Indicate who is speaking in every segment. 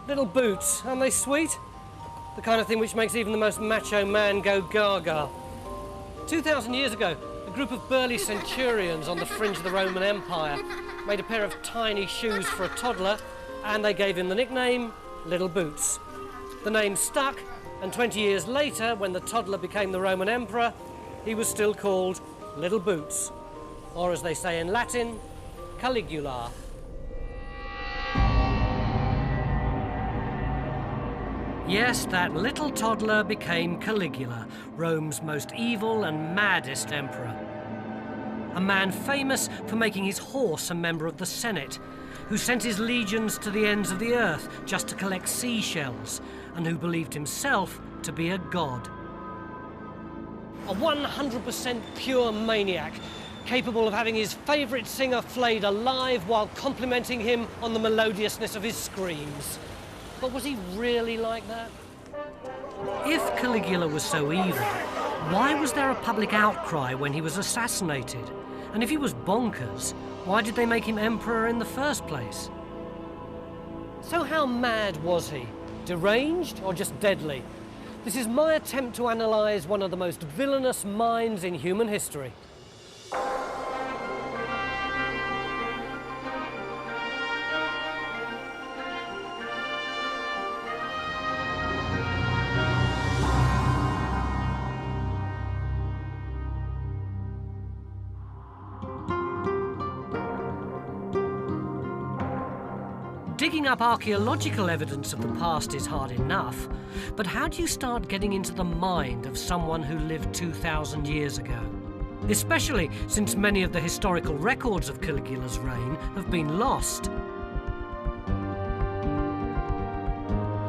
Speaker 1: Little boots, aren't they sweet? The kind of thing which makes even the most macho man go gaga. 2,000 years ago, a group of burly centurions on the fringe of the Roman Empire made a pair of tiny shoes for a toddler, and they gave him the nickname Little Boots. The name stuck, and 20 years later, when the toddler became the Roman emperor, he was still called Little Boots, or as they say in Latin, Caligula. Yes, that little toddler became Caligula, Rome's most evil and maddest emperor. A man famous for making his horse a member of the Senate, who sent his legions to the ends of the earth just to collect seashells, and who believed himself to be a god. A 100% pure maniac, capable of having his favourite singer flayed alive while complimenting him on the melodiousness of his screams. But was he really like that? If Caligula was so evil, why was there a public outcry when he was assassinated? And if he was bonkers, why did they make him emperor in the first place? So how mad was he? Deranged or just deadly? This is my attempt to analyse one of the most villainous minds in human history. Digging up archaeological evidence of the past is hard enough, but how do you start getting into the mind of someone who lived 2,000 years ago? Especially since many of the historical records of Caligula's reign have been lost.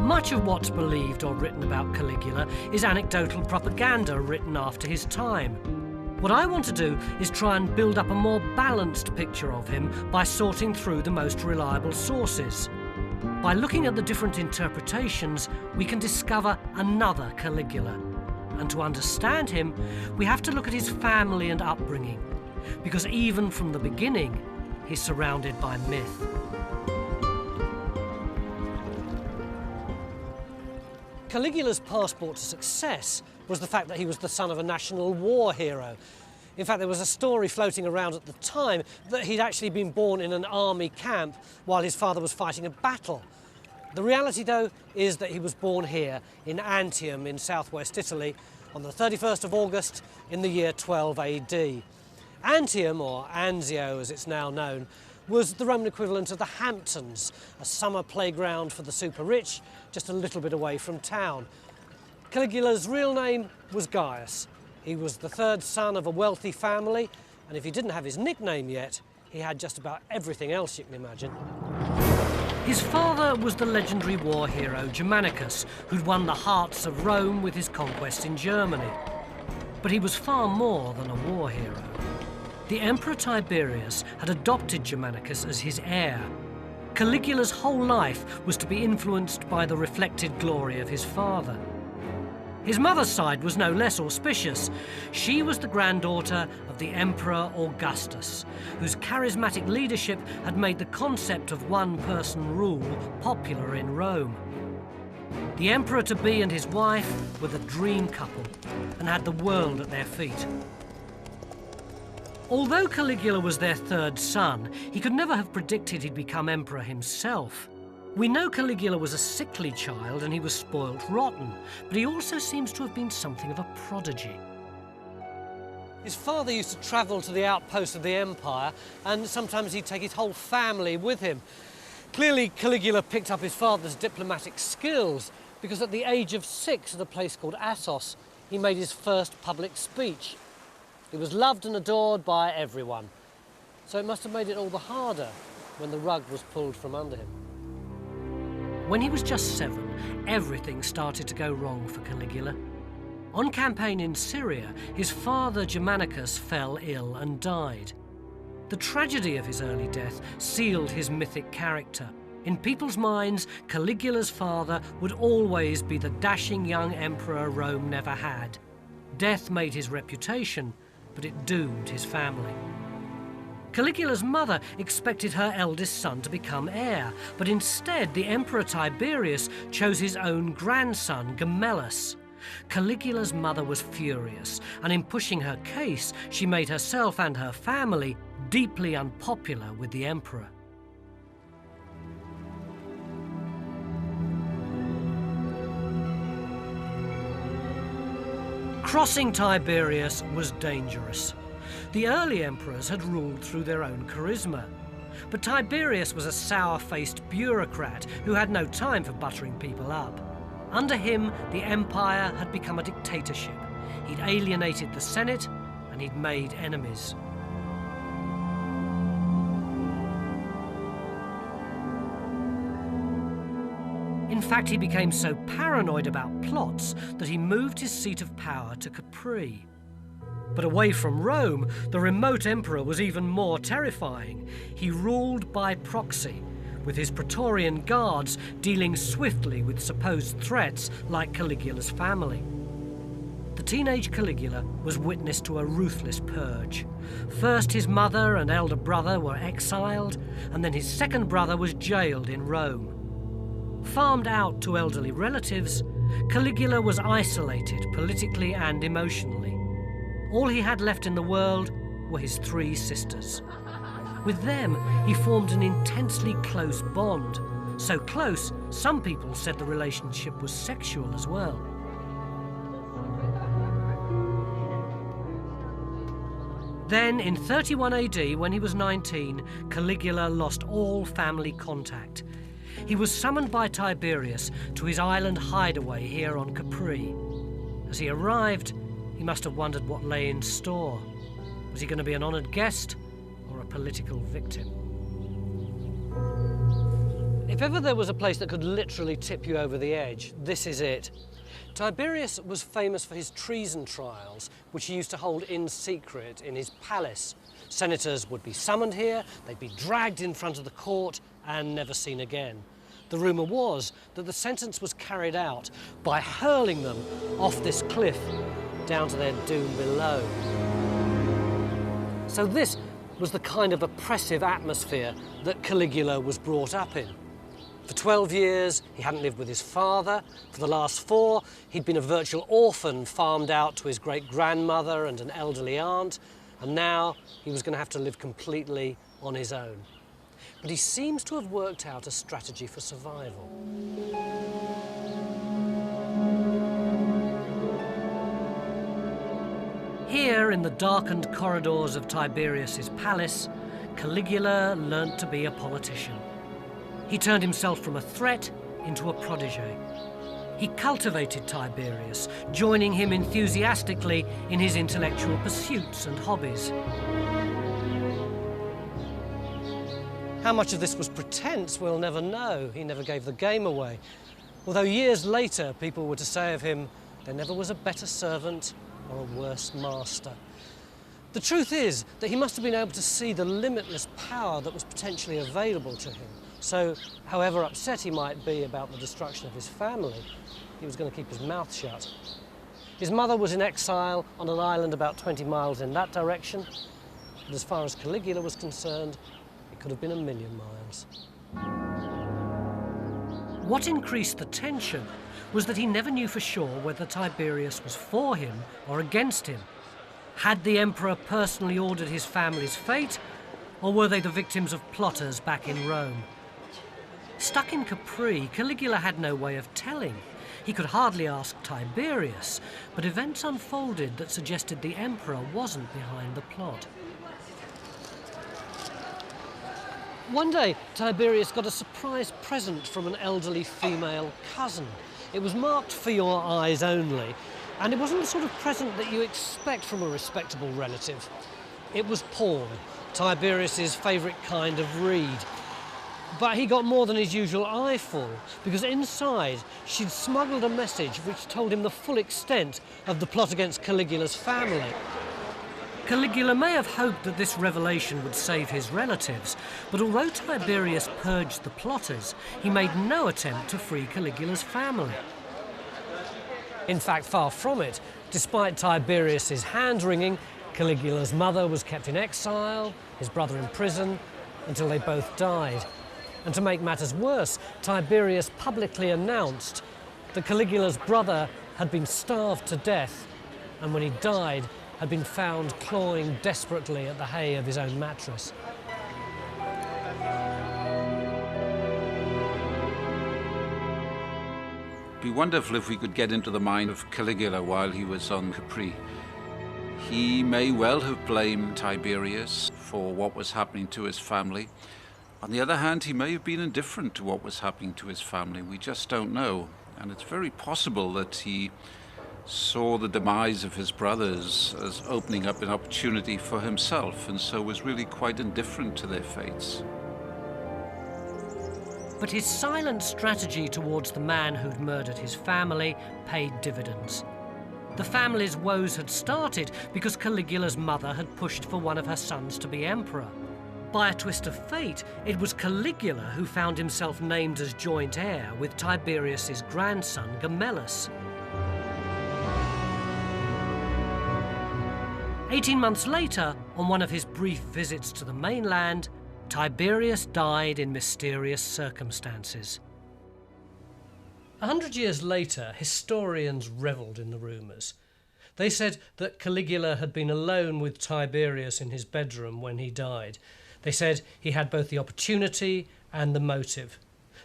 Speaker 1: Much of what's believed or written about Caligula is anecdotal propaganda written after his time. What I want to do is try and build up a more balanced picture of him by sorting through the most reliable sources. By looking at the different interpretations, we can discover another Caligula. And to understand him, we have to look at his family and upbringing, because even from the beginning, he's surrounded by myth. Caligula's passport to success was the fact that he was the son of a national war hero. In fact, there was a story floating around at the time that he'd actually been born in an army camp while his father was fighting a battle. The reality, though, is that he was born here in Antium in southwest Italy on the 31st of August in the year 12 AD. Antium, or Anzio as it's now known, was the Roman equivalent of the Hamptons, a summer playground for the super rich, just a little bit away from town. Caligula's real name was Gaius. He was the third son of a wealthy family, and if he didn't have his nickname yet, he had just about everything else you can imagine. His father was the legendary war hero Germanicus, who'd won the hearts of Rome with his conquest in Germany. But he was far more than a war hero. The Emperor Tiberius had adopted Germanicus as his heir. Caligula's whole life was to be influenced by the reflected glory of his father. His mother's side was no less auspicious. She was the granddaughter of the Emperor Augustus, whose charismatic leadership had made the concept of one-person rule popular in Rome. The emperor-to-be and his wife were the dream couple and had the world at their feet. Although Caligula was their third son, he could never have predicted he'd become emperor himself. We know Caligula was a sickly child and he was spoilt rotten, but he also seems to have been something of a prodigy. His father used to travel to the outposts of the empire, and sometimes he'd take his whole family with him. Clearly, Caligula picked up his father's diplomatic skills, because at the age of 6 at a place called Assos, he made his first public speech. He was loved and adored by everyone, so it must have made it all the harder when the rug was pulled from under him. When he was just 7, everything started to go wrong for Caligula. On campaign in Syria, his father Germanicus fell ill and died. The tragedy of his early death sealed his mythic character. In people's minds, Caligula's father would always be the dashing young emperor Rome never had. Death made his reputation, but it doomed his family. Caligula's mother expected her eldest son to become heir, but instead the Emperor Tiberius chose his own grandson, Gemellus. Caligula's mother was furious, and in pushing her case, she made herself and her family deeply unpopular with the emperor. Crossing Tiberius was dangerous. The early emperors had ruled through their own charisma. But Tiberius was a sour-faced bureaucrat who had no time for buttering people up. Under him, the empire had become a dictatorship. He'd alienated the Senate, and he'd made enemies. In fact, he became so paranoid about plots that he moved his seat of power to Capri. But away from Rome, the remote emperor was even more terrifying. He ruled by proxy, with his Praetorian guards dealing swiftly with supposed threats like Caligula's family. The teenage Caligula was witness to a ruthless purge. First, his mother and elder brother were exiled, and then his second brother was jailed in Rome. Farmed out to elderly relatives, Caligula was isolated politically and emotionally. All he had left in the world were his 3 sisters. With them, he formed an intensely close bond. So close, some people said the relationship was sexual as well. Then, in 31 AD, when he was 19, Caligula lost all family contact. He was summoned by Tiberius to his island hideaway here on Capri. As he arrived, he must have wondered what lay in store. Was he going to be an honoured guest or a political victim? If ever there was a place that could literally tip you over the edge, this is it. Tiberius was famous for his treason trials, which he used to hold in secret in his palace. Senators would be summoned here, they'd be dragged in front of the court and never seen again. The rumour was that the sentence was carried out by hurling them off this cliff down to their doom below. So this was the kind of oppressive atmosphere that Caligula was brought up in. For 12 years, he hadn't lived with his father. For the last 4, he'd been a virtual orphan, farmed out to his great-grandmother and an elderly aunt, and now he was going to have to live completely on his own. But he seems to have worked out a strategy for survival. Here, in the darkened corridors of Tiberius's palace, Caligula learnt to be a politician. He turned himself from a threat into a protégé. He cultivated Tiberius, joining him enthusiastically in his intellectual pursuits and hobbies. How much of this was pretense, we'll never know. He never gave the game away. Although years later, people were to say of him, there never was a better servant or a worse master. The truth is that he must have been able to see the limitless power that was potentially available to him. So, however upset he might be about the destruction of his family, he was going to keep his mouth shut. His mother was in exile on an island about 20 miles in that direction, but as far as Caligula was concerned, it could have been 1,000,000 miles. What increased the tension was that he never knew for sure whether Tiberius was for him or against him. Had the emperor personally ordered his family's fate, or were they the victims of plotters back in Rome? Stuck in Capri, Caligula had no way of telling. He could hardly ask Tiberius, but events unfolded that suggested the emperor wasn't behind the plot. One day, Tiberius got a surprise present from an elderly female cousin. It was marked for your eyes only, and it wasn't the sort of present that you expect from a respectable relative. It was porn, Tiberius's favourite kind of read. But he got more than his usual eyeful, because inside she'd smuggled a message which told him the full extent of the plot against Caligula's family. Caligula may have hoped that this revelation would save his relatives, but although Tiberius purged the plotters, he made no attempt to free Caligula's family. In fact, far from it. Despite Tiberius's hand-wringing, Caligula's mother was kept in exile, his brother in prison, until they both died. And to make matters worse, Tiberius publicly announced that Caligula's brother had been starved to death, and when he died, had been found clawing desperately at the hay of his own mattress.
Speaker 2: It'd be wonderful if we could get into the mind of Caligula while he was on Capri. He may well have blamed Tiberius for what was happening to his family. On the other hand, he may have been indifferent to what was happening to his family. We just don't know. And it's very possible that he saw the demise of his brothers as opening up an opportunity for himself, and so was really quite indifferent to their fates.
Speaker 1: But his silent strategy towards the man who'd murdered his family paid dividends. The family's woes had started because Caligula's mother had pushed for one of her sons to be emperor. By a twist of fate, it was Caligula who found himself named as joint heir with Tiberius's grandson, Gemellus. 18 months later, on one of his brief visits to the mainland, Tiberius died in mysterious circumstances. 100 years later, historians revelled in the rumours. They said that Caligula had been alone with Tiberius in his bedroom when he died. They said he had both the opportunity and the motive.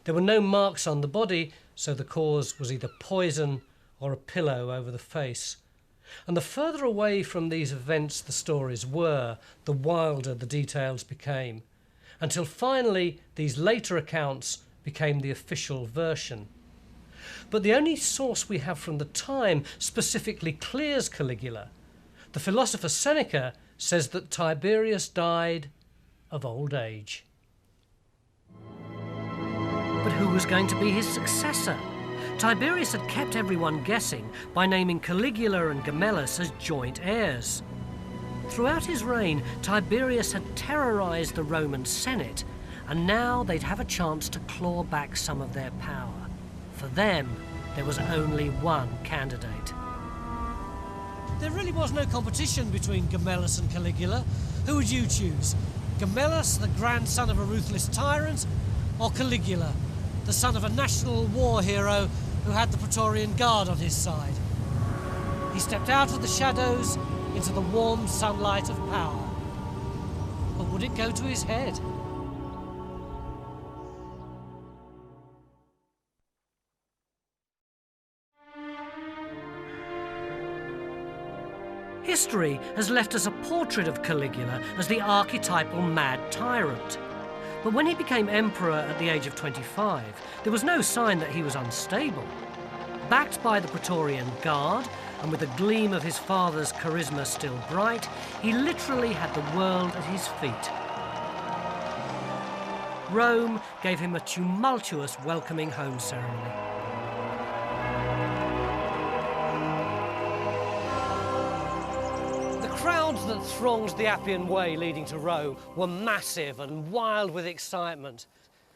Speaker 1: There were no marks on the body, so the cause was either poison or a pillow over the face. And the further away from these events the stories were, the wilder the details became, until finally these later accounts became the official version. But the only source we have from the time specifically clears Caligula. The philosopher Seneca says that Tiberius died of old age. But who was going to be his successor? Tiberius had kept everyone guessing by naming Caligula and Gemellus as joint heirs. Throughout his reign, Tiberius had terrorised the Roman Senate, and now they'd have a chance to claw back some of their power. For them, there was only one candidate. There really was no competition between Gemellus and Caligula. Who would you choose? Gemellus, the grandson of a ruthless tyrant, or Caligula, the son of a national war hero who had the Praetorian Guard on his side? He stepped out of the shadows into the warm sunlight of power. But would it go to his head? History has left us a portrait of Caligula as the archetypal mad tyrant. But when he became emperor at the age of 25, there was no sign that he was unstable. Backed by the Praetorian Guard, and with the gleam of his father's charisma still bright, he literally had the world at his feet. Rome gave him a tumultuous welcoming home ceremony. The crowds that thronged the Appian Way leading to Rome were massive and wild with excitement.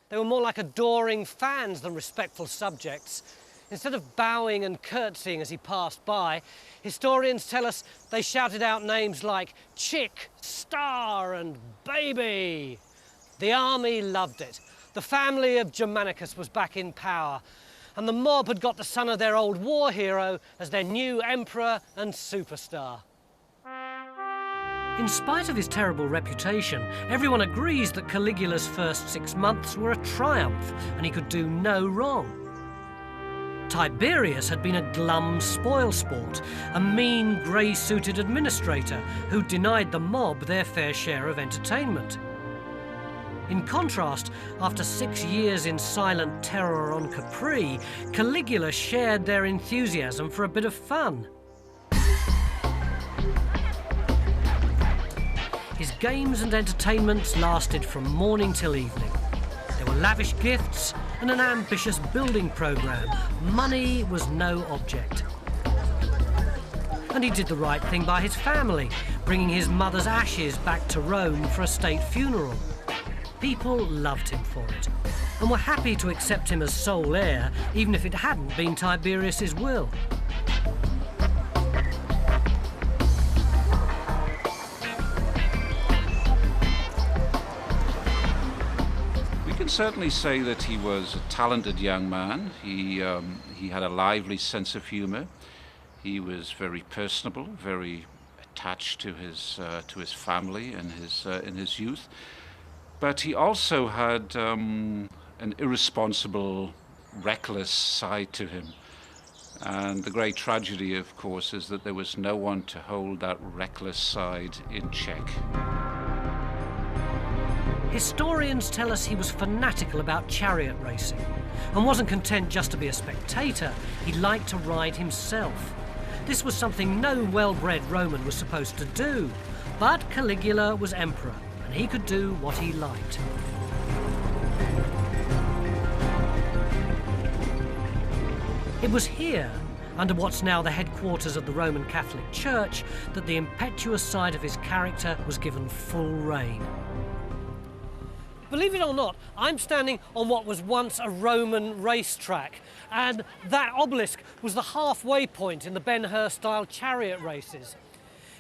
Speaker 1: They were more like adoring fans than respectful subjects. Instead of bowing and curtsying as he passed by, historians tell us they shouted out names like Chick, Star and Baby. The army loved it. The family of Germanicus was back in power, and the mob had got the son of their old war hero as their new emperor and superstar. In spite of his terrible reputation, everyone agrees that Caligula's first 6 months were a triumph and he could do no wrong. Tiberius had been a glum spoilsport, a mean, grey-suited administrator who denied the mob their fair share of entertainment. In contrast, after 6 years in silent terror on Capri, Caligula shared their enthusiasm for a bit of fun. His games and entertainments lasted from morning till evening. There were lavish gifts and an ambitious building programme. Money was no object. And he did the right thing by his family, bringing his mother's ashes back to Rome for a state funeral. People loved him for it, and were happy to accept him as sole heir, even if it hadn't been Tiberius's will.
Speaker 2: certainly say that he was a talented young man. He had a lively sense of humor. He was very personable, very attached to his family and in his youth. But he also had an irresponsible, reckless side to him. And the great tragedy, of course, is that there was no one to hold that reckless side in check.
Speaker 1: Historians tell us he was fanatical about chariot racing and wasn't content just to be a spectator. He liked to ride himself. This was something no well-bred Roman was supposed to do. But Caligula was emperor, and he could do what he liked. It was here, under what's now the headquarters of the Roman Catholic Church, that the impetuous side of his character was given full rein. Believe it or not, I'm standing on what was once a Roman racetrack, and that obelisk was the halfway point in the Ben-Hur-style chariot races.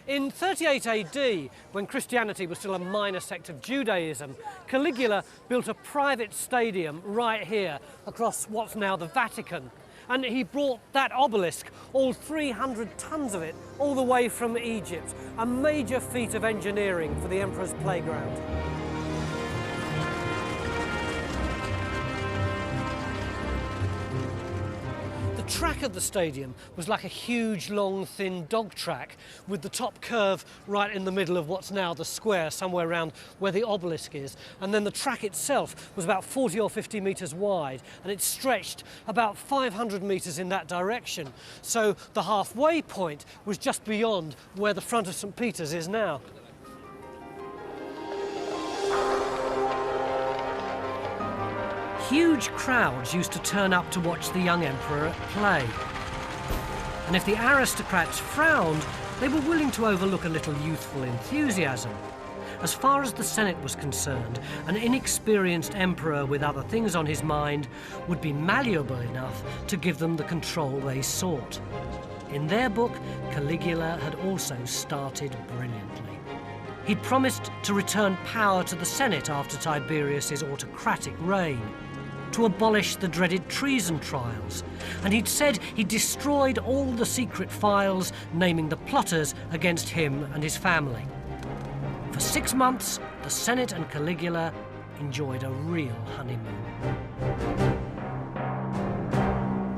Speaker 1: In 38 AD, when Christianity was still a minor sect of Judaism, Caligula built a private stadium right here across what's now the Vatican. And he brought that obelisk, all 300 tons of it, all the way from Egypt. A major feat of engineering for the emperor's playground. The track of the stadium was like a huge, long, thin dog track with the top curve right in the middle of what's now the square, somewhere around where the obelisk is. And then the track itself was about 40 or 50 metres wide, and it stretched about 500 metres in that direction. So the halfway point was just beyond where the front of St. Peter's is now. Huge crowds used to turn up to watch the young emperor at play. And if the aristocrats frowned, they were willing to overlook a little youthful enthusiasm. As far as the Senate was concerned, an inexperienced emperor with other things on his mind would be malleable enough to give them the control they sought. In their book, Caligula had also started brilliantly. He'd promised to return power to the Senate after Tiberius's autocratic reign, to abolish the dreaded treason trials, and he'd said he'd destroyed all the secret files naming the plotters against him and his family. For 6 months, the Senate and Caligula enjoyed a real honeymoon.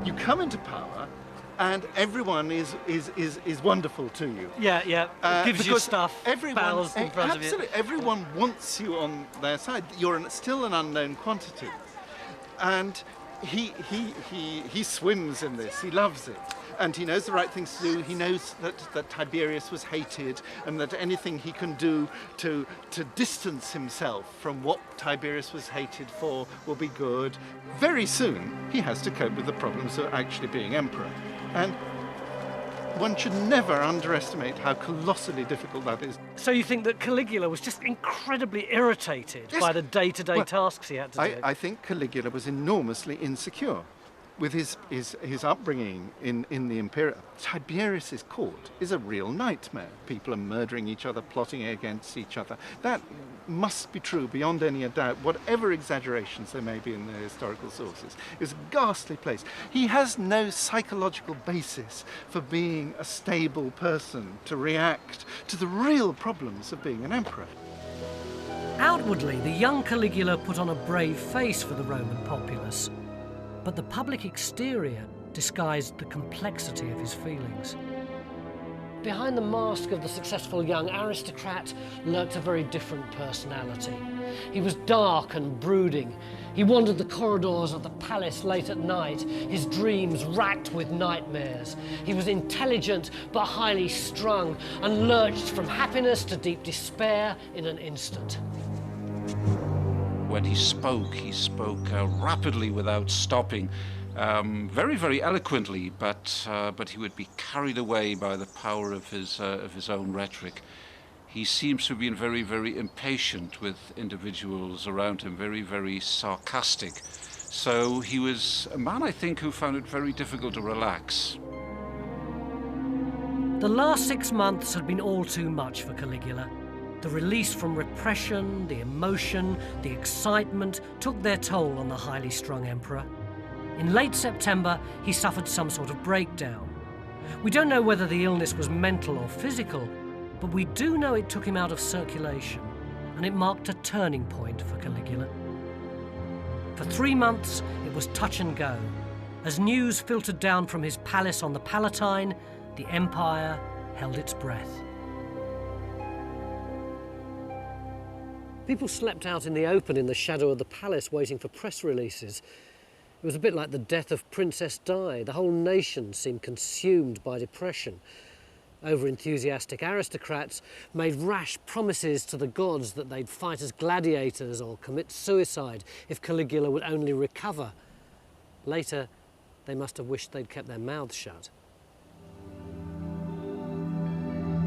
Speaker 3: You come into power and everyone is wonderful to you.
Speaker 1: Yeah, gives you stuff, bows in front of you.
Speaker 3: Absolutely, everyone wants you on their side. You're still an unknown quantity. And he swims in this, he loves it. And he knows the right things to do. He knows that Tiberius was hated and that anything he can do to distance himself from what Tiberius was hated for will be good. Very soon, he has to cope with the problems of actually being emperor. And one should never underestimate how colossally difficult that is.
Speaker 1: So you think that Caligula was just incredibly irritated by the day-to-day tasks he had to do?
Speaker 3: I think Caligula was enormously insecure with his upbringing in the Imperium. Tiberius's court is a real nightmare. People are murdering each other, plotting against each other. That must be true beyond any doubt, whatever exaggerations there may be in the historical sources. It's a ghastly place. He has no psychological basis for being a stable person to react to the real problems of being an emperor.
Speaker 1: Outwardly, the young Caligula put on a brave face for the Roman populace, but the public exterior disguised the complexity of his feelings. Behind the mask of the successful young aristocrat lurked a very different personality. He was dark and brooding. He wandered the corridors of the palace late at night, his dreams racked with nightmares. He was intelligent but highly strung and lurched from happiness to deep despair in an instant.
Speaker 2: When he spoke rapidly without stopping, very, very eloquently, but he would be carried away by the power of his own rhetoric. He seems to have been very, very impatient with individuals around him, very, very sarcastic. So he was a man, I think, who found it very difficult to relax.
Speaker 1: The last 6 months had been all too much for Caligula. The release from repression, the emotion, the excitement took their toll on the highly strung emperor. In late September, he suffered some sort of breakdown. We don't know whether the illness was mental or physical, but we do know it took him out of circulation, and it marked a turning point for Caligula. For 3 months, it was touch and go. As news filtered down from his palace on the Palatine, the empire held its breath. People slept out in the open in the shadow of the palace waiting for press releases. It was a bit like the death of Princess Di. The whole nation seemed consumed by depression. Over-enthusiastic aristocrats made rash promises to the gods that they'd fight as gladiators or commit suicide if Caligula would only recover. Later, they must have wished they'd kept their mouths shut.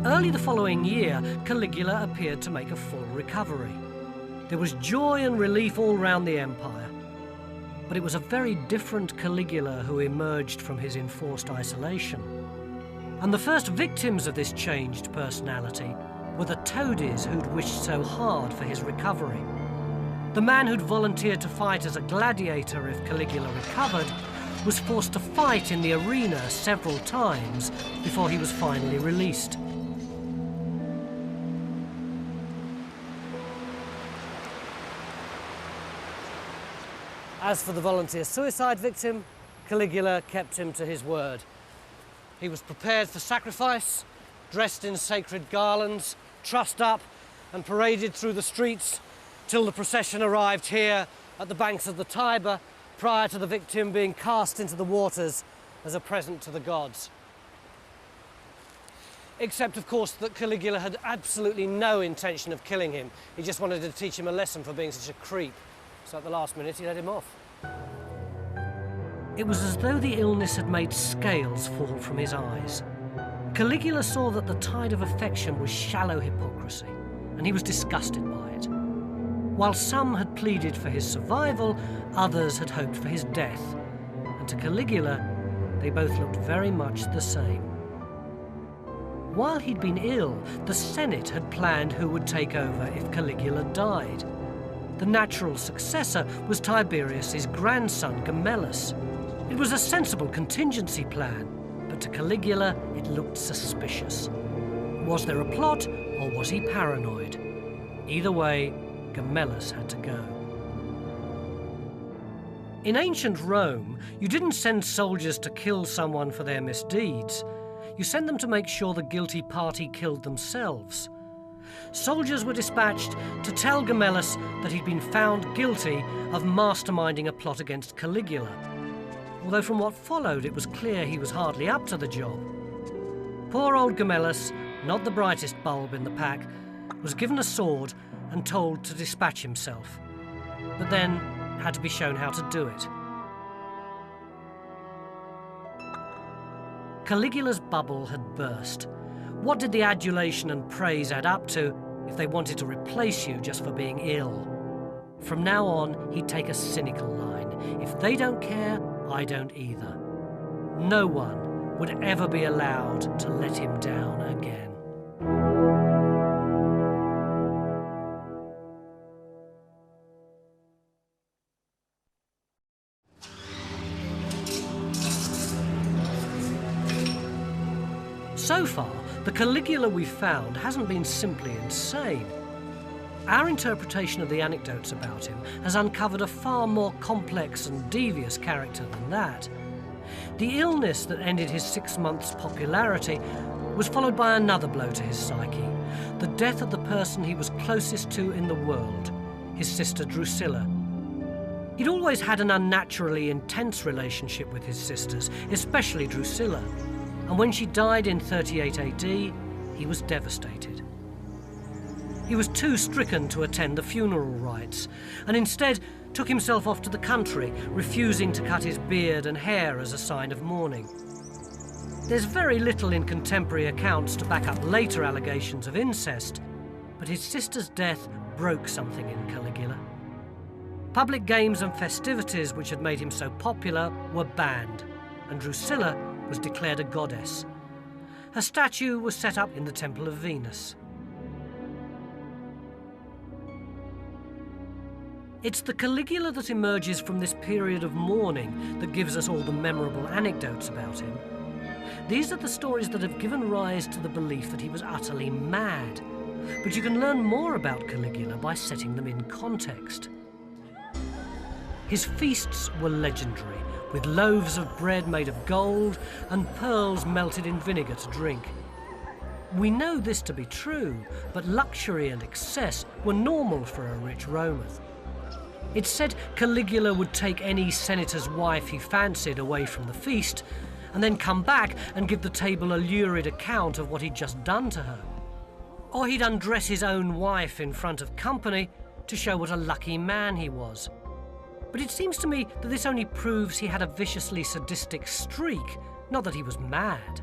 Speaker 1: Early the following year, Caligula appeared to make a full recovery. There was joy and relief all round the empire. But it was a very different Caligula who emerged from his enforced isolation. And the first victims of this changed personality were the toadies who'd wished so hard for his recovery. The man who'd volunteered to fight as a gladiator if Caligula recovered was forced to fight in the arena several times before he was finally released. As for the volunteer suicide victim, Caligula kept him to his word. He was prepared for sacrifice, dressed in sacred garlands, trussed up and paraded through the streets till the procession arrived here at the banks of the Tiber, prior to the victim being cast into the waters as a present to the gods. Except, of course, that Caligula had absolutely no intention of killing him. He just wanted to teach him a lesson for being such a creep. So at the last minute, he let him off. It was as though the illness had made scales fall from his eyes. Caligula saw that the tide of affection was shallow hypocrisy, and he was disgusted by it. While some had pleaded for his survival, others had hoped for his death. And to Caligula, they both looked very much the same. While he'd been ill, the Senate had planned who would take over if Caligula died. The natural successor was Tiberius's grandson, Gemellus. It was a sensible contingency plan, but to Caligula it looked suspicious. Was there a plot, or was he paranoid? Either way, Gemellus had to go. In ancient Rome, you didn't send soldiers to kill someone for their misdeeds. You sent them to make sure the guilty party killed themselves. Soldiers were dispatched to tell Gemellus that he'd been found guilty of masterminding a plot against Caligula. Although from what followed, it was clear he was hardly up to the job. Poor old Gemellus, not the brightest bulb in the pack, was given a sword and told to dispatch himself, but then had to be shown how to do it. Caligula's bubble had burst. What did the adulation and praise add up to if they wanted to replace you just for being ill? From now on, he'd take a cynical line. If they don't care, I don't either. No one would ever be allowed to let him down again. So far, the Caligula we've found hasn't been simply insane. Our interpretation of the anecdotes about him has uncovered a far more complex and devious character than that. The illness that ended his 6 months' popularity was followed by another blow to his psyche, the death of the person he was closest to in the world, his sister Drusilla. He'd always had an unnaturally intense relationship with his sisters, especially Drusilla. And when she died in 38 AD, he was devastated. He was too stricken to attend the funeral rites, and instead took himself off to the country, refusing to cut his beard and hair as a sign of mourning. There's very little in contemporary accounts to back up later allegations of incest, but his sister's death broke something in Caligula. Public games and festivities which had made him so popular were banned, and Drusilla was declared a goddess. Her statue was set up in the Temple of Venus. It's the Caligula that emerges from this period of mourning that gives us all the memorable anecdotes about him. These are the stories that have given rise to the belief that he was utterly mad. But you can learn more about Caligula by setting them in context. His feasts were legendary, with loaves of bread made of gold and pearls melted in vinegar to drink. We know this to be true, but luxury and excess were normal for a rich Roman. It's said Caligula would take any senator's wife he fancied away from the feast, and then come back and give the table a lurid account of what he'd just done to her. Or he'd undress his own wife in front of company to show what a lucky man he was. But it seems to me that this only proves he had a viciously sadistic streak, not that he was mad.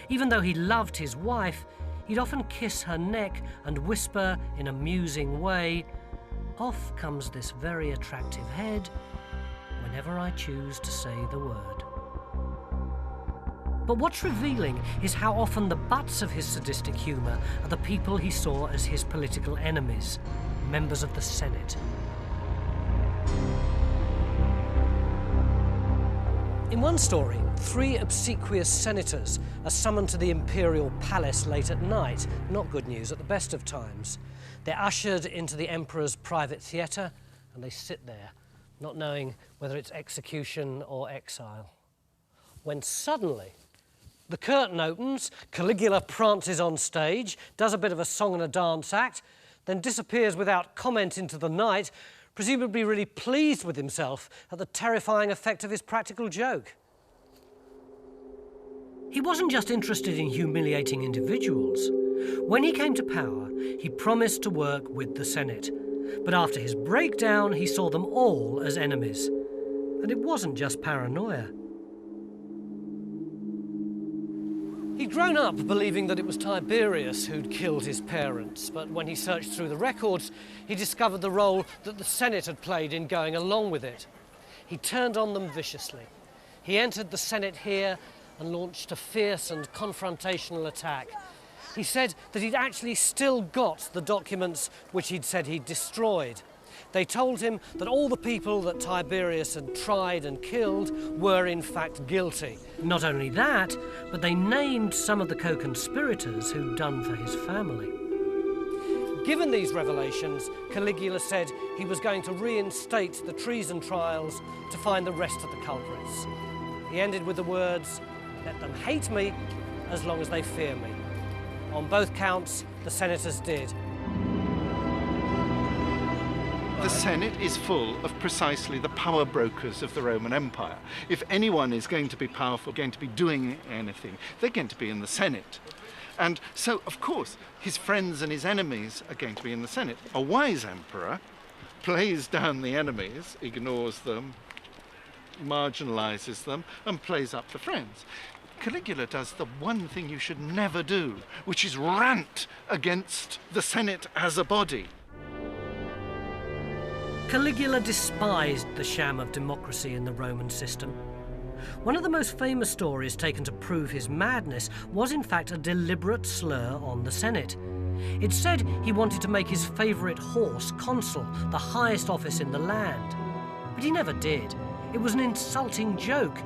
Speaker 1: Even though he loved his wife, he'd often kiss her neck and whisper in a musing way, "Off comes this very attractive head whenever I choose to say the word." But what's revealing is how often the butts of his sadistic humour are the people he saw as his political enemies, members of the Senate. In one story, 3 obsequious senators are summoned to the imperial palace late at night. Not good news at the best of times. They're ushered into the emperor's private theatre, and they sit there, not knowing whether it's execution or exile. When suddenly, the curtain opens, Caligula prances on stage, does a bit of a song and a dance act, then disappears without comment into the night, presumably really pleased with himself at the terrifying effect of his practical joke. He wasn't just interested in humiliating individuals. When he came to power, he promised to work with the Senate. But after his breakdown, he saw them all as enemies. And it wasn't just paranoia. He'd grown up believing that it was Tiberius who'd killed his parents, but when he searched through the records, he discovered the role that the Senate had played in going along with it. He turned on them viciously. He entered the Senate here and launched a fierce and confrontational attack. He said that he'd actually still got the documents which he'd said he'd destroyed. They told him that all the people that Tiberius had tried and killed were in fact guilty. Not only that, but they named some of the co-conspirators who'd done for his family. Given these revelations, Caligula said he was going to reinstate the treason trials to find the rest of the culprits. He ended with the words, "Let them hate me as long as they fear me." On both counts, the senators did.
Speaker 3: The Senate is full of precisely the power brokers of the Roman Empire. If anyone is going to be powerful, going to be doing anything, they're going to be in the Senate. And so, of course, his friends and his enemies are going to be in the Senate. A wise emperor plays down the enemies, ignores them, marginalizes them, and plays up the friends. Caligula does the one thing you should never do, which is rant against the Senate as a body.
Speaker 1: Caligula despised the sham of democracy in the Roman system. One of the most famous stories taken to prove his madness was in fact a deliberate slur on the Senate. It said he wanted to make his favourite horse consul, the highest office in the land. But he never did. It was an insulting joke.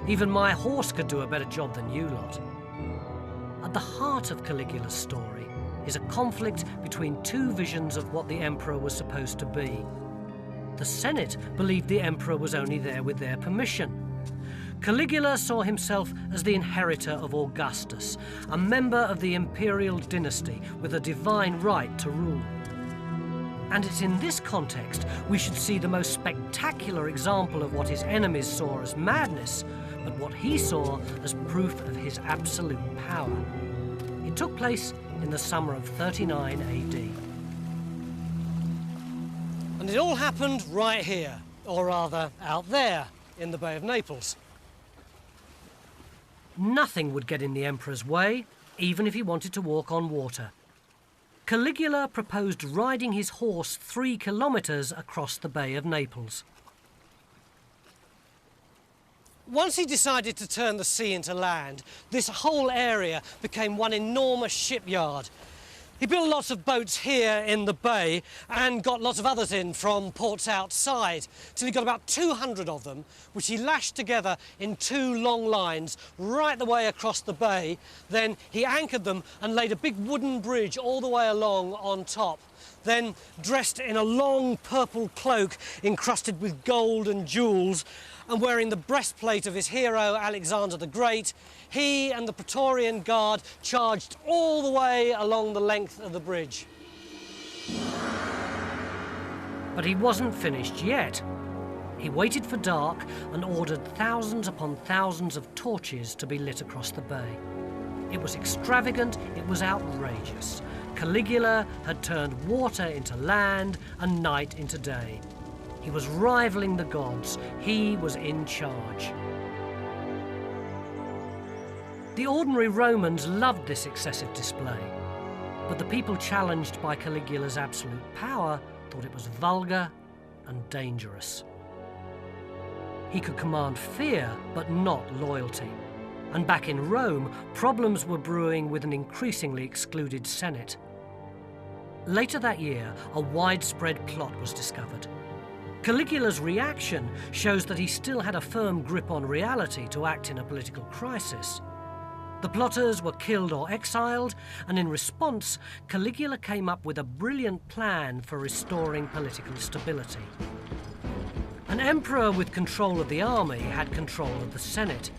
Speaker 1: Even my horse could do a better job than you lot. At the heart of Caligula's story is a conflict between 2 visions of what the emperor was supposed to be. The Senate believed the emperor was only there with their permission. Caligula saw himself as the inheritor of Augustus, a member of the imperial dynasty with a divine right to rule. And it's in this context we should see the most spectacular example of what his enemies saw as madness, but what he saw as proof of his absolute power. It took place in the summer of 39 AD. And it all happened right here, or rather out there, in the Bay of Naples. Nothing would get in the emperor's way, even if he wanted to walk on water. Caligula proposed riding his horse 3 kilometres across the Bay of Naples. Once he decided to turn the sea into land, this whole area became one enormous shipyard. He built lots of boats here in the bay and got lots of others in from ports outside, till he got about 200 of them, which he lashed together in 2 long lines right the way across the bay. Then he anchored them and laid a big wooden bridge all the way along on top. Then, dressed in a long purple cloak encrusted with gold and jewels, and wearing the breastplate of his hero Alexander the Great, he and the Praetorian Guard charged all the way along the length of the bridge. But he wasn't finished yet. He waited for dark and ordered thousands upon thousands of torches to be lit across the bay. It was extravagant, it was outrageous. Caligula had turned water into land and night into day. He was rivaling the gods. He was in charge. The ordinary Romans loved this excessive display, but the people challenged by Caligula's absolute power thought it was vulgar and dangerous. He could command fear, but not loyalty. And back in Rome, problems were brewing with an increasingly excluded Senate. Later that year, a widespread plot was discovered. Caligula's reaction shows that he still had a firm grip on reality to act in a political crisis. The plotters were killed or exiled, and in response, Caligula came up with a brilliant plan for restoring political stability. An emperor with control of the army had control of the Senate,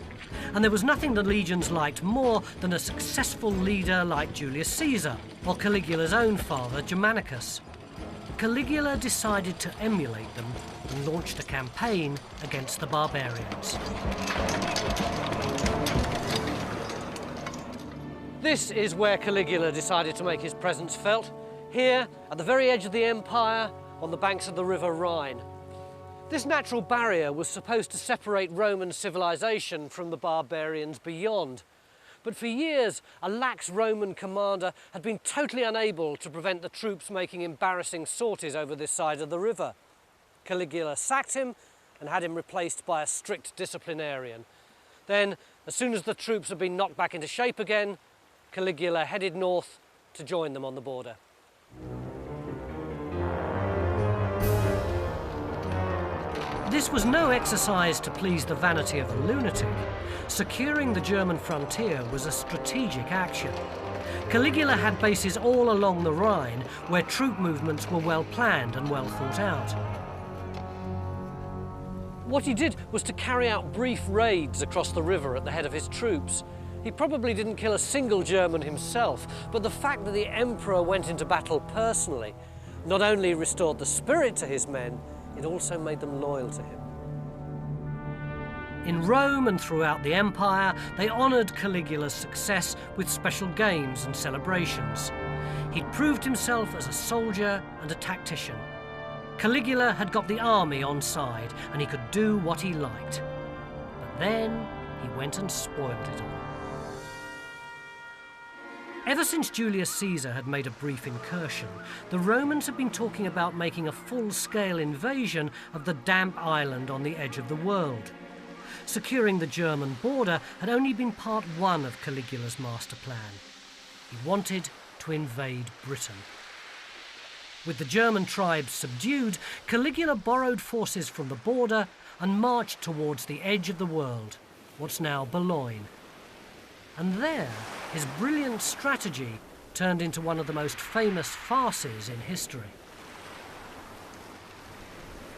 Speaker 1: and there was nothing the legions liked more than a successful leader like Julius Caesar, or Caligula's own father, Germanicus. Caligula decided to emulate them and launched a campaign against the barbarians. This is where Caligula decided to make his presence felt, here at the very edge of the empire on the banks of the River Rhine. This natural barrier was supposed to separate Roman civilization from the barbarians beyond. But for years, a lax Roman commander had been totally unable to prevent the troops making embarrassing sorties over this side of the river. Caligula sacked him and had him replaced by a strict disciplinarian. Then, as soon as the troops had been knocked back into shape again, Caligula headed north to join them on the border. This was no exercise to please the vanity of a lunatic. Securing the German frontier was a strategic action. Caligula had bases all along the Rhine, where troop movements were well planned and well thought out. What he did was to carry out brief raids across the river at the head of his troops. He probably didn't kill a single German himself, but the fact that the emperor went into battle personally not only restored the spirit to his men, it also made them loyal to him. In Rome and throughout the empire, they honoured Caligula's success with special games and celebrations. He'd proved himself as a soldier and a tactician. Caligula had got the army on side, and he could do what he liked. But then he went and spoiled it all. Ever since Julius Caesar had made a brief incursion, the Romans had been talking about making a full-scale invasion of the damp island on the edge of the world. Securing the German border had only been part one of Caligula's master plan. He wanted to invade Britain. With the German tribes subdued, Caligula borrowed forces from the border and marched towards the edge of the world, what's now Boulogne. And there, his brilliant strategy turned into one of the most famous farces in history.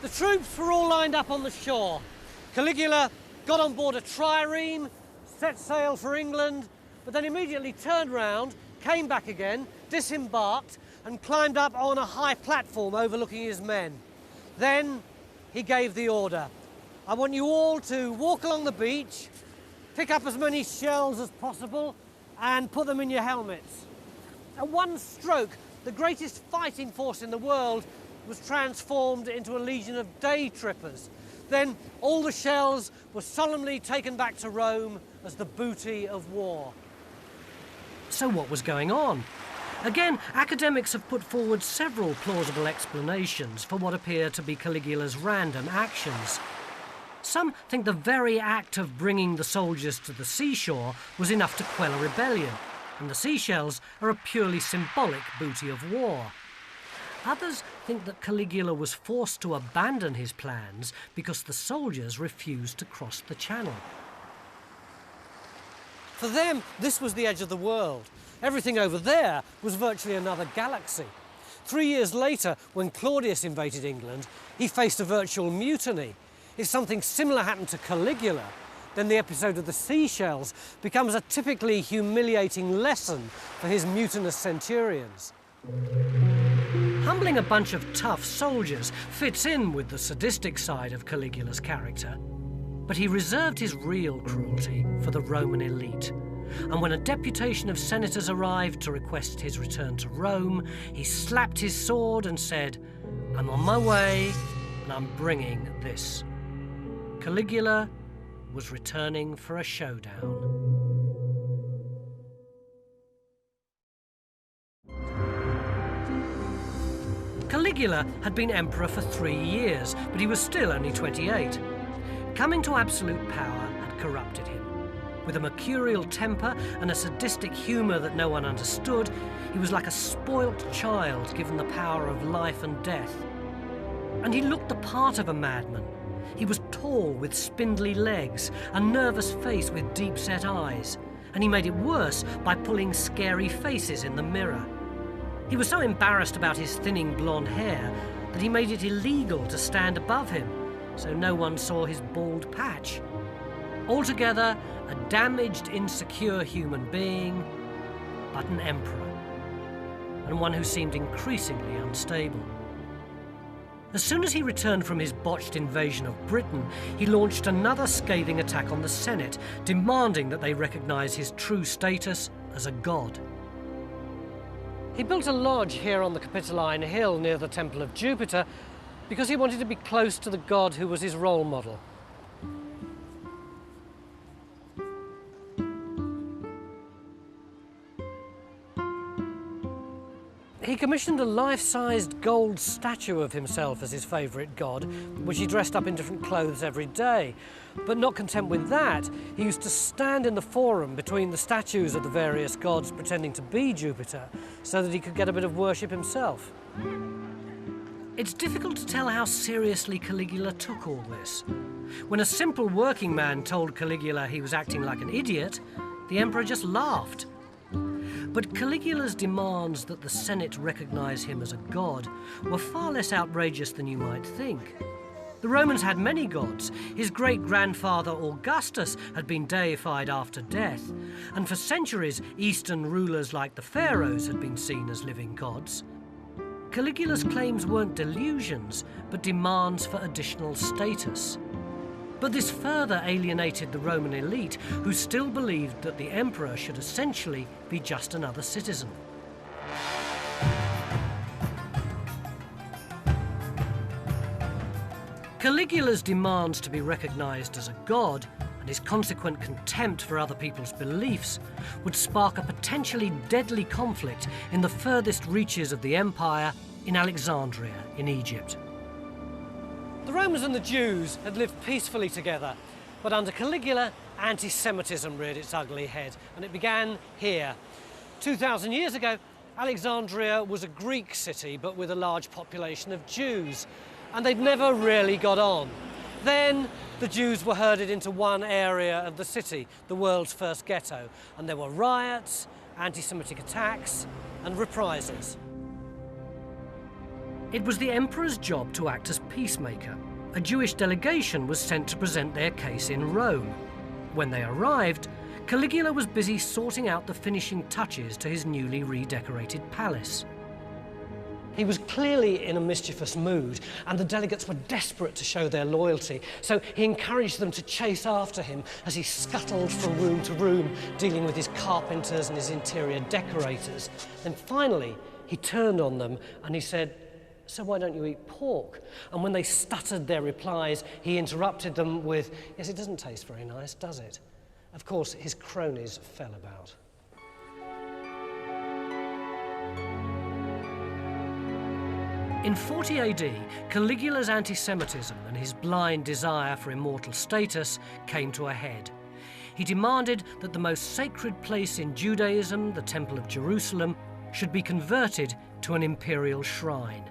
Speaker 1: The troops were all lined up on the shore. Caligula got on board a trireme, set sail for England, but then immediately turned round, came back again, disembarked, and climbed up on a high platform overlooking his men. Then he gave the order. I want you all to walk along the beach, pick up as many shells as possible, and put them in your helmets. At one stroke, the greatest fighting force in the world was transformed into a legion of day trippers. Then all the shells were solemnly taken back to Rome as the booty of war. So what was going on? Again, academics have put forward several plausible explanations for what appear to be Caligula's random actions. Some think the very act of bringing the soldiers to the seashore was enough to quell a rebellion. and the seashells are a purely symbolic booty of war. Others think that Caligula was forced to abandon his plans because the soldiers refused to cross the channel. For them, this was the edge of the world. Everything over there was virtually another galaxy. 3 years later, when Claudius invaded England, he faced a virtual mutiny. If something similar happened to Caligula, then the episode of the seashells becomes a typically humiliating lesson for his mutinous centurions. Humbling a bunch of tough soldiers fits in with the sadistic side of Caligula's character, but he reserved his real cruelty for the Roman elite. And when a deputation of senators arrived to request his return to Rome, he slapped his sword and said, "I'm on my way, and I'm bringing this." Caligula was returning for a showdown. Caligula had been emperor for 3 years, but he was still only 28. Coming to absolute power had corrupted him. With a mercurial temper and a sadistic humour that no one understood, he was like a spoilt child given the power of life and death. And he looked the part of a madman. He was tall with spindly legs, a nervous face with deep-set eyes, and he made it worse by pulling scary faces in the mirror. He was so embarrassed about his thinning blonde hair that he made it illegal to stand above him, so no one saw his bald patch. Altogether, a damaged, insecure human being, but an emperor, and one who seemed increasingly unstable. As soon as he returned from his botched invasion of Britain, he launched another scathing attack on the Senate, demanding that they recognise his true status as a god. He built a lodge here on the Capitoline Hill near the Temple of Jupiter because he wanted to be close to the god who was his role model. He commissioned a life-sized gold statue of himself as his favourite god, which he dressed up in different clothes every day. But not content with that, he used to stand in the forum between the statues of the various gods pretending to be Jupiter, so that he could get a bit of worship himself. It's difficult to tell how seriously Caligula took all this. When a simple working man told Caligula he was acting like an idiot, the emperor just laughed. But Caligula's demands that the Senate recognise him as a god were far less outrageous than you might think. The Romans had many gods. His great-grandfather Augustus had been deified after death, and for centuries Eastern rulers like the pharaohs had been seen as living gods. Caligula's claims weren't delusions, but demands for additional status. But this further alienated the Roman elite, who still believed that the emperor should essentially be just another citizen. Caligula's demands to be recognized as a god and his consequent contempt for other people's beliefs would spark a potentially deadly conflict in the furthest reaches of the empire in Alexandria in Egypt. The Romans and the Jews had lived peacefully together, but under Caligula, anti-Semitism reared its ugly head, and it began here. 2,000 years ago, Alexandria was a Greek city, but with a large population of Jews, and they'd never really got on. Then the Jews were herded into one area of the city, the world's first ghetto, and there were riots, anti-Semitic attacks, and reprisals. It was the emperor's job to act as peacemaker. A Jewish delegation was sent to present their case in Rome. When they arrived, Caligula was busy sorting out the finishing touches to his newly redecorated palace. He was clearly in a mischievous mood, and the delegates were desperate to show their loyalty, so he encouraged them to chase after him as he scuttled from room to room, dealing with his carpenters and his interior decorators. Then finally, he turned on them and he said, "So why don't you eat pork?" And when they stuttered their replies, he interrupted them with, "Yes, it doesn't taste very nice, does it?" Of course, his cronies fell about. In 40 AD, Caligula's anti-Semitism and his blind desire for immortal status came to a head. He demanded that the most sacred place in Judaism, the Temple of Jerusalem, should be converted to an imperial shrine.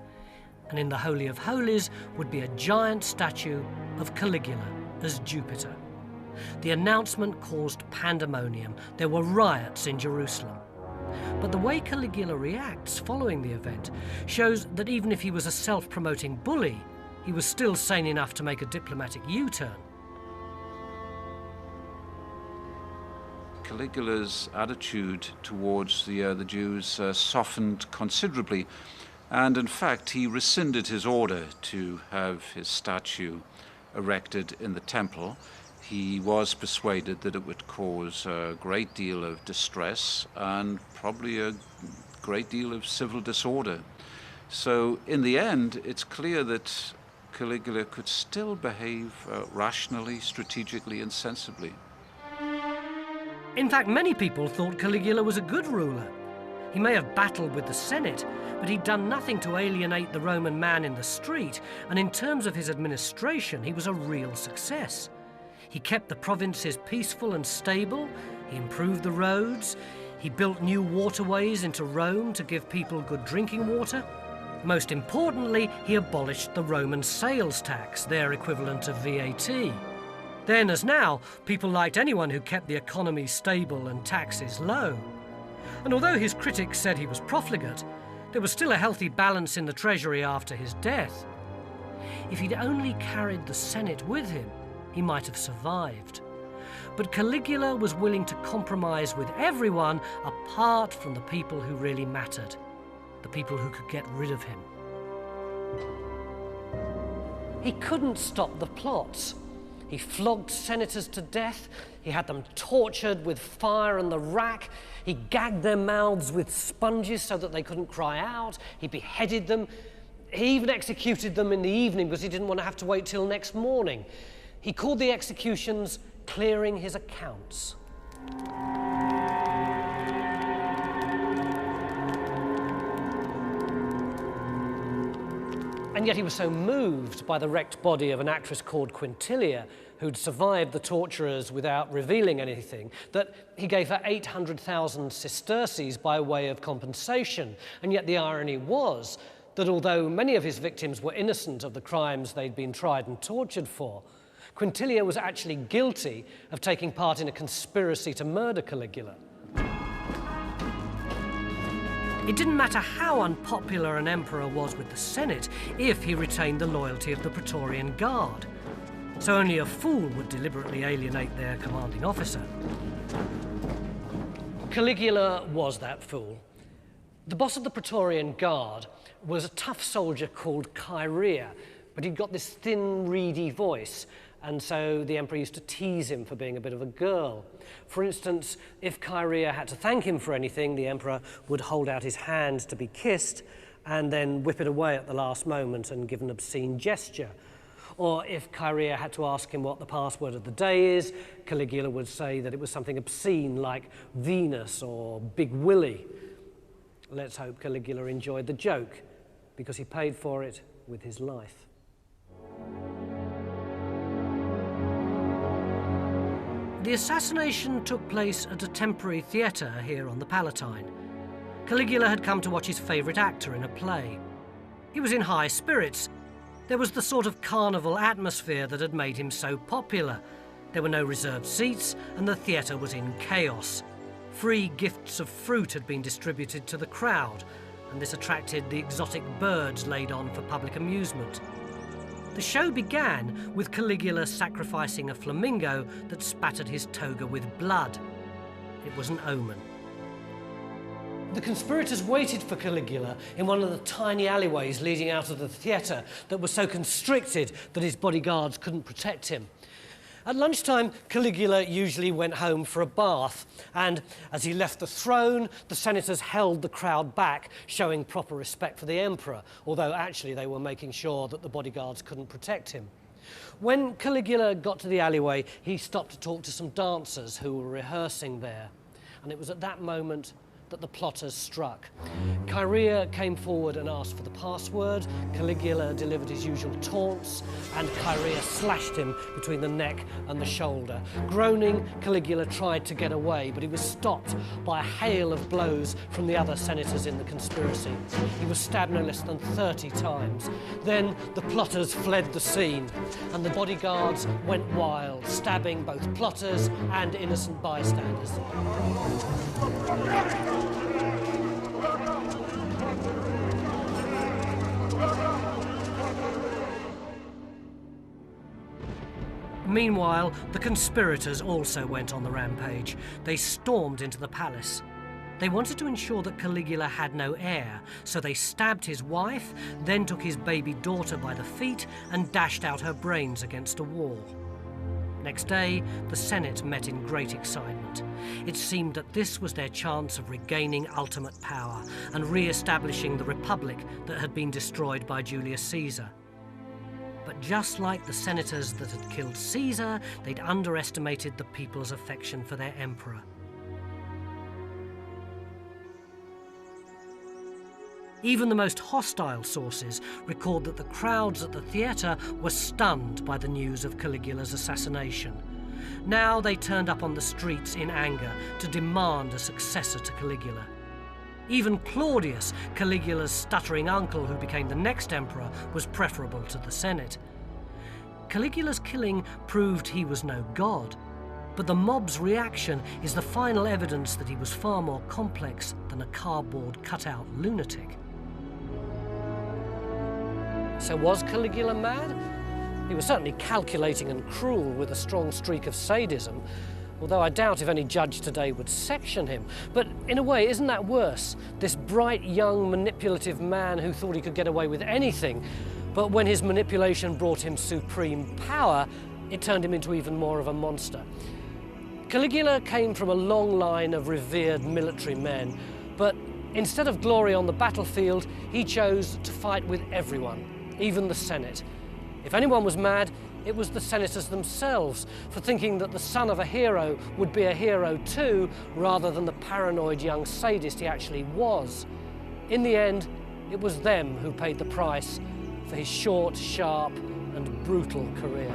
Speaker 1: And in the Holy of Holies would be a giant statue of Caligula as Jupiter. The announcement caused pandemonium. There were riots in Jerusalem. But the way Caligula reacts following the event shows that even if he was a self-promoting bully, he was still sane enough to make a diplomatic U-turn.
Speaker 2: Caligula's attitude towards the Jews softened considerably, and in fact he rescinded his order to have his statue erected in the temple. He was persuaded that it would cause a great deal of distress and probably a great deal of civil disorder. So in the end, it's clear that Caligula could still behave rationally, strategically, and sensibly.
Speaker 1: In fact, many people thought Caligula was a good ruler. He may have battled with the Senate, but he'd done nothing to alienate the Roman man in the street, and in terms of his administration, he was a real success. He kept the provinces peaceful and stable, he improved the roads, he built new waterways into Rome to give people good drinking water. Most importantly, he abolished the Roman sales tax, their equivalent of VAT. Then, as now, people liked anyone who kept the economy stable and taxes low. And although his critics said he was profligate, there was still a healthy balance in the treasury after his death. If he'd only carried the Senate with him, he might have survived. But Caligula was willing to compromise with everyone apart from the people who really mattered, the people who could get rid of him. He couldn't stop the plots. He flogged senators to death, he had them tortured with fire and the rack, he gagged their mouths with sponges so that they couldn't cry out, he beheaded them, he even executed them in the evening because he didn't want to have to wait till next morning. He called the executions clearing his accounts. And yet he was so moved by the wrecked body of an actress called Quintilia, who'd survived the torturers without revealing anything, that he gave her 800,000 sesterces by way of compensation. And yet the irony was that although many of his victims were innocent of the crimes they'd been tried and tortured for, Quintilia was actually guilty of taking part in a conspiracy to murder Caligula. It didn't matter how unpopular an emperor was with the Senate if he retained the loyalty of the Praetorian Guard. So only a fool would deliberately alienate their commanding officer. Caligula was that fool. The boss of the Praetorian Guard was a tough soldier called Chaerea, but he'd got this thin, reedy voice, and so the emperor used to tease him for being a bit of a girl. For instance, if Chaerea had to thank him for anything, the emperor would hold out his hand to be kissed and then whip it away at the last moment and give an obscene gesture. Or if Chaerea had to ask him what the password of the day is, Caligula would say that it was something obscene like Venus or Big Willie. Let's hope Caligula enjoyed the joke, because he paid for it with his life. The assassination took place at a temporary theatre here on the Palatine. Caligula had come to watch his favourite actor in a play. He was in high spirits. There was the sort of carnival atmosphere that had made him so popular. There were no reserved seats, and the theatre was in chaos. Free gifts of fruit had been distributed to the crowd, and this attracted the exotic birds laid on for public amusement. The show began with Caligula sacrificing a flamingo that spattered his toga with blood. It was an omen. The conspirators waited for Caligula in one of the tiny alleyways leading out of the theatre that was so constricted that his bodyguards couldn't protect him. At lunchtime, Caligula usually went home for a bath, and as he left the throne, the senators held the crowd back, showing proper respect for the emperor, although actually they were making sure that the bodyguards couldn't protect him. When Caligula got to the alleyway, he stopped to talk to some dancers who were rehearsing there, and it was at that moment that the plotters struck. Chaerea came forward and asked for the password, Caligula delivered his usual taunts, and Chaerea slashed him between the neck and the shoulder. Groaning, Caligula tried to get away, but he was stopped by a hail of blows from the other senators in the conspiracy. He was stabbed no less than 30 times. Then the plotters fled the scene, and the bodyguards went wild, stabbing both plotters and innocent bystanders. Meanwhile, the conspirators also went on the rampage. They stormed into the palace. They wanted to ensure that Caligula had no heir, so they stabbed his wife, then took his baby daughter by the feet and dashed out her brains against a wall. Next day, the Senate met in great excitement. It seemed that this was their chance of regaining ultimate power and re-establishing the republic that had been destroyed by Julius Caesar. But just like the senators that had killed Caesar, they'd underestimated the people's affection for their emperor. Even the most hostile sources record that the crowds at the theatre were stunned by the news of Caligula's assassination. Now they turned up on the streets in anger to demand a successor to Caligula. Even Claudius, Caligula's stuttering uncle who became the next emperor, was preferable to the Senate. Caligula's killing proved he was no god, but the mob's reaction is the final evidence that he was far more complex than a cardboard cutout lunatic. So was Caligula mad? He was certainly calculating and cruel with a strong streak of sadism, although I doubt if any judge today would section him. But in a way, isn't that worse? This bright, young, manipulative man who thought he could get away with anything, but when his manipulation brought him supreme power, it turned him into even more of a monster. Caligula came from a long line of revered military men, but instead of glory on the battlefield, he chose to fight with everyone, even the Senate. If anyone was mad, it was the senators themselves, for thinking that the son of a hero would be a hero too, rather than the paranoid young sadist he actually was. In the end, it was them who paid the price for his short, sharp, and brutal career.